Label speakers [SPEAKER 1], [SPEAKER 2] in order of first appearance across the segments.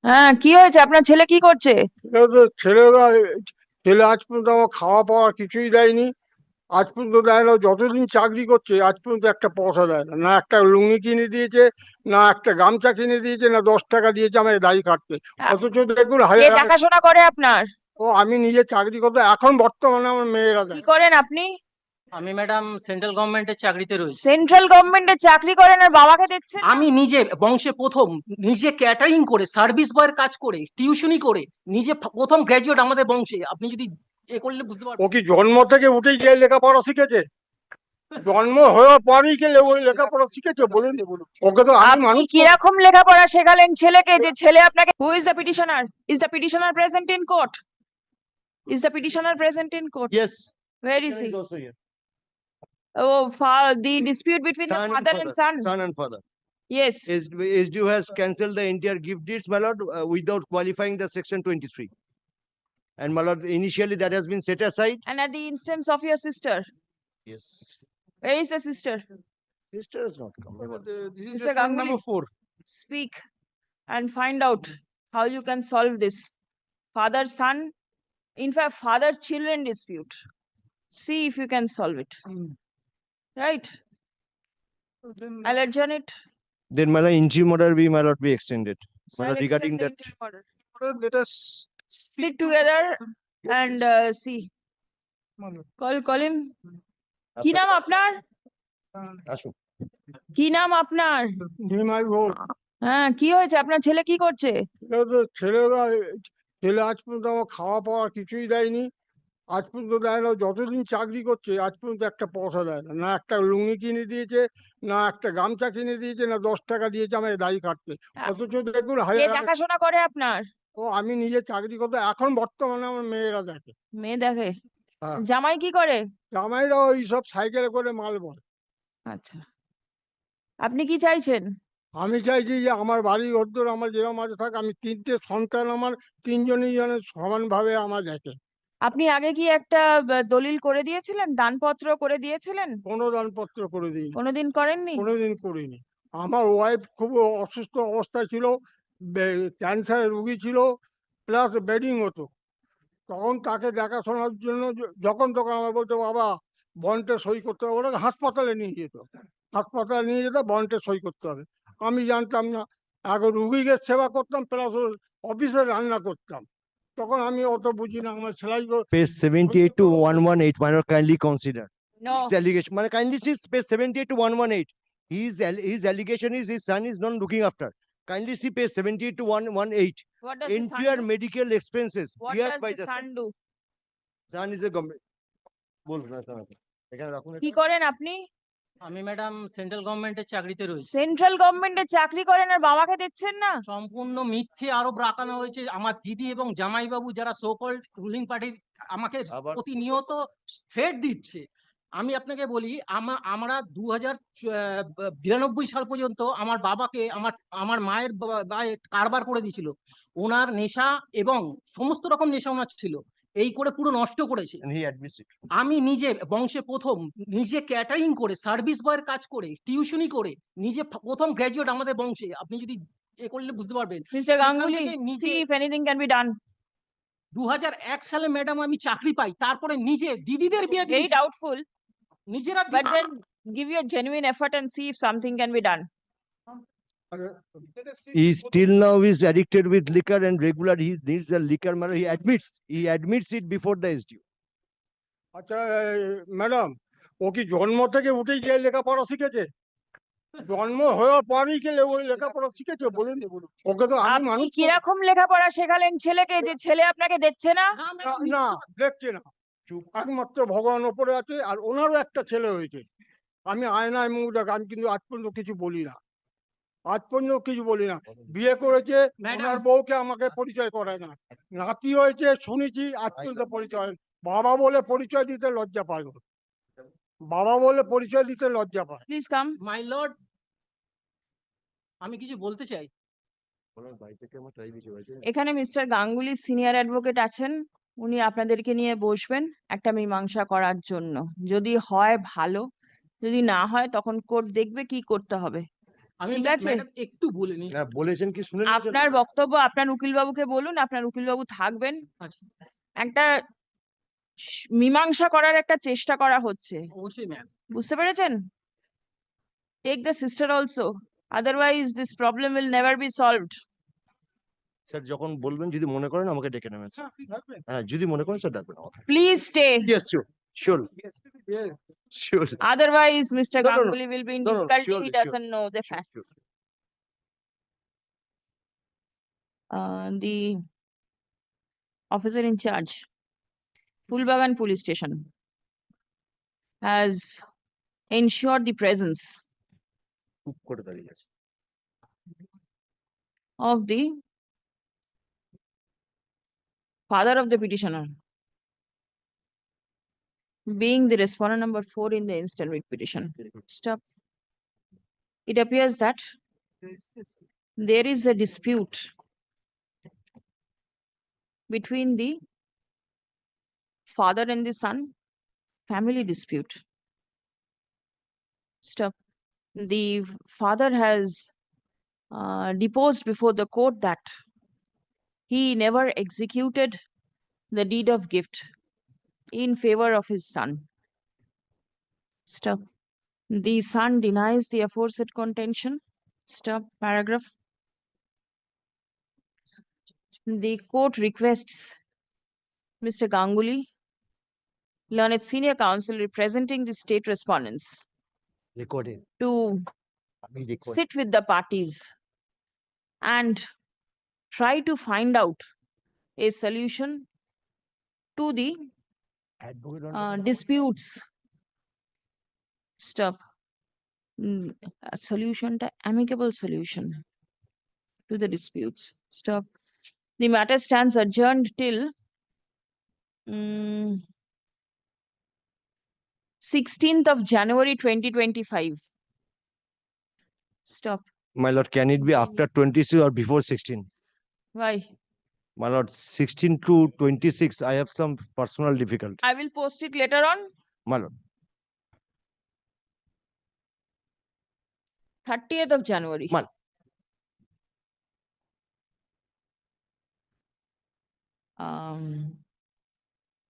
[SPEAKER 1] হ্যাঁ, কি হয়েছে? আপনার ছেলে কি করছে?
[SPEAKER 2] এটা তো ছেলে আজ পর্যন্ত আমার খাওয়া পাওয়া কিছুই দেয়নি। আজ পর্যন্ত দেয় না, যতদিন চাকরি করছে আজ পর্যন্ত একটা পয়সা দেয় না, না একটা লুঙ্গি কিনে দিয়েছে, না একটা গামছা কিনে দিয়েছে, না 10 টাকা দিয়েছে আমাকে দাড়ি কাটতে।
[SPEAKER 1] আ-
[SPEAKER 2] অথচ দেখুন
[SPEAKER 1] কে দেখাশোনা করে আপনার?
[SPEAKER 2] ও আমি নিজে চাকরি করতে, এখন বর্তমানে আমার মেয়েরা
[SPEAKER 1] কি
[SPEAKER 2] দেয়।
[SPEAKER 1] করেন আপনি?
[SPEAKER 3] আমি ম্যাডাম সেন্ট্রাল গভর্নমেন্টের চাকরিতে রয়েছি।
[SPEAKER 1] সেন্ট্রাল গভর্নমেন্টের চাকরি করেন আর বাবাকে দেখছেন না?
[SPEAKER 3] আমি নিজে বংশে প্রথম, নিজে ক্যাটারিং করে, সার্ভিস বয়ের কাজ করে, টিউশনি করে, নিজে প্রথম গ্র্যাজুয়েট আমাদের বংশে। আপনি যদি এ করলে বুঝতে
[SPEAKER 2] ও
[SPEAKER 3] পারবেন।
[SPEAKER 2] কি জন্ম থেকে উঠেই গিয়ে লেখাপড়া শিখেছে? জন্ম হওয়ার পরই কি ওই লেখাপড়া শিখেছে বলুন? ওকে তো আমি
[SPEAKER 1] আপনি
[SPEAKER 2] মানুষ
[SPEAKER 1] কিরকম লেখাপড়া শেখালেন ছেলেকে যে ছেলে আপনাকে? Who is the petitioner? Is the petitioner present in court? Is the petitioner present in court?
[SPEAKER 4] Yes,
[SPEAKER 1] Where is
[SPEAKER 4] petitioner
[SPEAKER 1] he?
[SPEAKER 4] is also here.
[SPEAKER 1] Oh, the dispute between the father and son.
[SPEAKER 4] Son and father.
[SPEAKER 1] Yes.
[SPEAKER 4] SDU has cancelled the entire gift deeds, my lord, without qualifying the section 23. And my lord, initially that has been set aside.
[SPEAKER 1] And at the instance of your sister.
[SPEAKER 4] Yes.
[SPEAKER 1] Where is the sister?
[SPEAKER 4] Sister has not come.
[SPEAKER 2] this is
[SPEAKER 1] Mr.
[SPEAKER 2] reference
[SPEAKER 1] Ganguly.
[SPEAKER 2] number 4.
[SPEAKER 1] Speak and find out how you can solve this father son, in fact father children dispute. See if you can solve it. Right? I'll adjourn it.
[SPEAKER 4] Then my lord, interim order be, my lord, be extended. My
[SPEAKER 1] I'll
[SPEAKER 4] lord, regarding
[SPEAKER 1] extend the
[SPEAKER 4] that,
[SPEAKER 1] interim order.
[SPEAKER 2] Let us
[SPEAKER 1] Sit together and see. Call him. কি নাম আপনার?
[SPEAKER 4] আসুন।
[SPEAKER 1] কি নাম আপনার?
[SPEAKER 2] নিমাই ঘোষ।
[SPEAKER 1] হ্যাঁ, কি হয়েছে? আপনার ছেলে কি করছে?
[SPEAKER 2] এটা তো ছেলে আজ পর্যন্ত আমার খাওয়া পাওয়া কিছুই দেয়নি। আজ পর্যন্ত দেয় না, যতদিন চাকরি করছে আজ পর্যন্ত একটা পয়সা দেয় না, না একটা লুঙ্গি কিনে দিয়েছে, না একটা গামছা কিনে দিয়েছে, না 10 টাকা দিয়েছে আমাকে দাড়ি কাটতে। অথচ দেখুন
[SPEAKER 1] কে দেখাশোনা করে আপনার?
[SPEAKER 2] ও আমি নিজে চাকরি করতে, এখন বর্তমানে আমার মেয়েরা দেখে।
[SPEAKER 1] মেয়ে দেখে?
[SPEAKER 2] হ্যাঁ,
[SPEAKER 1] জামাই কি করে?
[SPEAKER 2] জামাইরা ওই সব সাইকেলে করে মাল বয়।
[SPEAKER 1] আচ্ছা, আপনি কি চাইছেন?
[SPEAKER 2] আমি চাইছি যে আমার বাড়ি ঘরদোর আমার যেরকম আছে থাক, আমি 3টে সন্তান, আমার 3জনই যেন সমানভাবে আমার দেখে।
[SPEAKER 1] আপনি আগে কি একটা দলিল করে দিয়েছিলেন, দানপত্র করে দিয়েছিলেন?
[SPEAKER 2] কোনো দানপত্র করে দিইনি,
[SPEAKER 1] কোনোদিন করেননি?
[SPEAKER 2] কোনোদিন করিনি। আমার ওয়াইফ খুব অসুস্থ অবস্থায় ছিল, ক্যান্সারের রুগী ছিল, প্লাস বেডিং হতো। তখন তাকে দেখাশোনার জন্য যখন তখন আমার বলতো, বাবা বন্ডে সই করতে হবে, ওরা হাসপাতালে নিয়ে যেত, হাসপাতালে নিয়ে যেত, বন্ডে সই করতে হবে। আমি জানতাম না, আগে রুগীকে সেবা করতাম, প্লাস অফিসে রান্না করতাম। তখন আমি অত বুঝি না, আমার সেলাই
[SPEAKER 4] page 78 to 118, my lord, kindly consider.
[SPEAKER 1] No.
[SPEAKER 4] His allegation, my lord, kindly see page 78 to 118. His allegation is his son is not looking after. Kindly see page 78 to 118.
[SPEAKER 1] What does the son
[SPEAKER 4] Entire
[SPEAKER 1] do?
[SPEAKER 4] medical expenses
[SPEAKER 1] What
[SPEAKER 4] bear
[SPEAKER 1] does
[SPEAKER 4] by
[SPEAKER 1] the
[SPEAKER 4] the son.
[SPEAKER 1] son do?
[SPEAKER 4] Son is a government. বলুন না sir, এখানে রাখুন
[SPEAKER 1] কি
[SPEAKER 4] এটা।
[SPEAKER 1] করেন আপনি?
[SPEAKER 3] আমি madam central গভর্নমেন্টের চাকরিতে রয়েছি।
[SPEAKER 1] সেন্ট্রাল গভর্নমেন্টের চাকরি করেন আর বাবাকে দেখছেন না?
[SPEAKER 3] সম্পূর্ণ মিথ্যে আরোপ রাখানো হয়েছে। আমার দিদি এবং জামাইবাবু যারা সো কল্ড রুলিং পার্টির আমাকে
[SPEAKER 4] আবার
[SPEAKER 3] প্রতিনিয়ত থ্রেট দিচ্ছে। আমি আপনাকে বলি, আমরা 2092 সাল পর্যন্ত আমার বাবাকে আমার আমার মায়ের কারবার করে দিয়েছিল। ওনার নেশা এবং সমস্ত রকম নেশা ওনার ছিল, এই করে পুরো নষ্ট করেছে।
[SPEAKER 4] and he admits it.
[SPEAKER 3] আমি নিজে বংশে প্রথম, নিজে ক্যাটারিং করে, সার্ভিস বয়ের কাজ করে, টিউশনি করে, নিজে প্রথম গ্র্যাজুয়েট আমাদের বংশে। আপনি যদি এ করলে বুঝতে পারবেন।
[SPEAKER 1] মিস্টার
[SPEAKER 3] সেখান
[SPEAKER 1] গাঙ্গুলি,
[SPEAKER 3] থেকে নিজে
[SPEAKER 1] see if anything can be done.
[SPEAKER 3] 2001 সালে ম্যাডাম আমি চাকরি পাই, তারপরে নিজে দিদিদের বিয়ে
[SPEAKER 1] Very
[SPEAKER 3] দিয়েছি
[SPEAKER 1] doubtful,
[SPEAKER 3] নিজেরা।
[SPEAKER 1] but then give your genuine effort and see if something can be done.
[SPEAKER 4] He still now is addicted with liquor and regular he needs the liquor, matter he admits it before the SDU.
[SPEAKER 2] আচ্ছা madam, ও কি জন্ম থেকে উঠেই গিয়ে লেখাপড়া শিখেছে? জন্ম হওয়ার পরই কি ওই লেখাপড়া শিখেছে বলুন? ওকে তো আমি
[SPEAKER 1] আপনি
[SPEAKER 2] মানুষ
[SPEAKER 1] কিরকম লেখাপড়া শেখালেন ছেলেকে যে ছেলে আপনাকে দেখছে না?
[SPEAKER 2] না দেখছি না, একমাত্র ভগবান ওপরে আছে, আর ওনারও একটা ছেলে হয়েছে। আমি আয়নায় মুখ দেখ, আমি কিন্তু আজ পর্যন্ত কিছু বলি না, আজ পর্যন্ত কিছু বলি না। বিয়ে করেছে, ওনার বউকে আমাকে পরিচয় করায় না। নাতি হয়েছে শুনেছি, আজ পর্যন্ত পরিচয় হয়নি। বাবা বলে পরিচয় দিতে লজ্জা পায় ও। বাবা বলে পরিচয় দিতে লজ্জা পায়।
[SPEAKER 1] Please come.
[SPEAKER 3] মাই লর্ড, আমি কিছু বলতে চাই।
[SPEAKER 1] এখানে মিস্টার গাঙ্গুলি সিনিয়র অ্যাডভোকেট আছেন, উনি আপনাদেরকে নিয়ে বসবেন একটা মীমাংসা করার জন্য। যদি হয় ভালো, যদি না হয় তখন কোর্ট দেখবে কি করতে হবে।
[SPEAKER 3] আমি
[SPEAKER 1] ঠিক আছে।
[SPEAKER 3] ম্যাডাম একটু বলে নিই।
[SPEAKER 4] না বলেছেন কি শুনে নিয়েছেন?
[SPEAKER 1] আপনার বক্তব্য আপনার উকিলবাবুকে বলুন, আপনার উকিলবাবু থাকবেন।
[SPEAKER 3] আচ্ছা,
[SPEAKER 1] একটা মীমাংসা করার একটা চেষ্টা করা হচ্ছে,
[SPEAKER 3] অবশ্যই ম্যাম।
[SPEAKER 1] বুঝতে পেরেছেন? Take the sister also, otherwise this problem will never be solved.
[SPEAKER 4] Sir যখন বলবেন যদি মনে করেন আমাকে ডেকে নেবেন স্যার। হ্যাঁ যদি মনে করেন স্যার ডাকবেন আমাকে।
[SPEAKER 1] Please stay,
[SPEAKER 4] Yes, sure, sure, sure.
[SPEAKER 1] otherwise Mr.
[SPEAKER 4] No, no, no.
[SPEAKER 1] Ganguly will be in
[SPEAKER 4] No, no,
[SPEAKER 1] difficulty,
[SPEAKER 4] surely,
[SPEAKER 1] he
[SPEAKER 4] sure.
[SPEAKER 1] doesn't know the
[SPEAKER 4] Sure,
[SPEAKER 1] facts.
[SPEAKER 4] sure.
[SPEAKER 1] The officer in charge, Pulbagan Police Station, has ensured the presence
[SPEAKER 4] খুব করে দাঁড়িয়ে আছে।
[SPEAKER 1] of the father of the petitioner, being the respondent number 4 in the instant writ petition. Stop. It appears that there is a dispute between the father and the son, family dispute. Stop. The father has deposed before the court that he never executed the deed of gift in favor of his son. Stop. The son denies the aforesaid contention. Stop. Paragraph. The court requests Mr. Ganguly, learned senior counsel representing the state respondents,
[SPEAKER 4] recording
[SPEAKER 1] to
[SPEAKER 4] আমি record
[SPEAKER 1] sit with the parties and try to find out a solution to the disputes. Stop. A solution, to amicable solution to the disputes. Stop. The matter stands adjourned till 16th of January 2025. Stop.
[SPEAKER 4] My lord, can it be after 26 or before 16?
[SPEAKER 1] Why?
[SPEAKER 4] My lord, 16 to 26, I have some personal difficulty.
[SPEAKER 1] I will post it later on.
[SPEAKER 4] My lord,
[SPEAKER 1] 30th of January.
[SPEAKER 4] Man.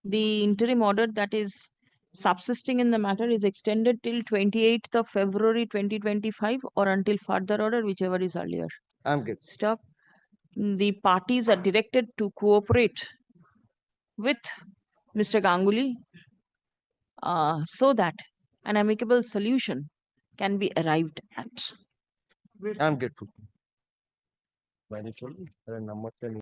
[SPEAKER 1] The interim order that is subsisting in the matter is extended till 28th of February 2025 or until further order, whichever is earlier.
[SPEAKER 4] I'm good.
[SPEAKER 1] Stop. The parties are directed to cooperate with Mr. Ganguly so that an amicable solution can be arrived at.
[SPEAKER 4] I'm grateful. Number 10.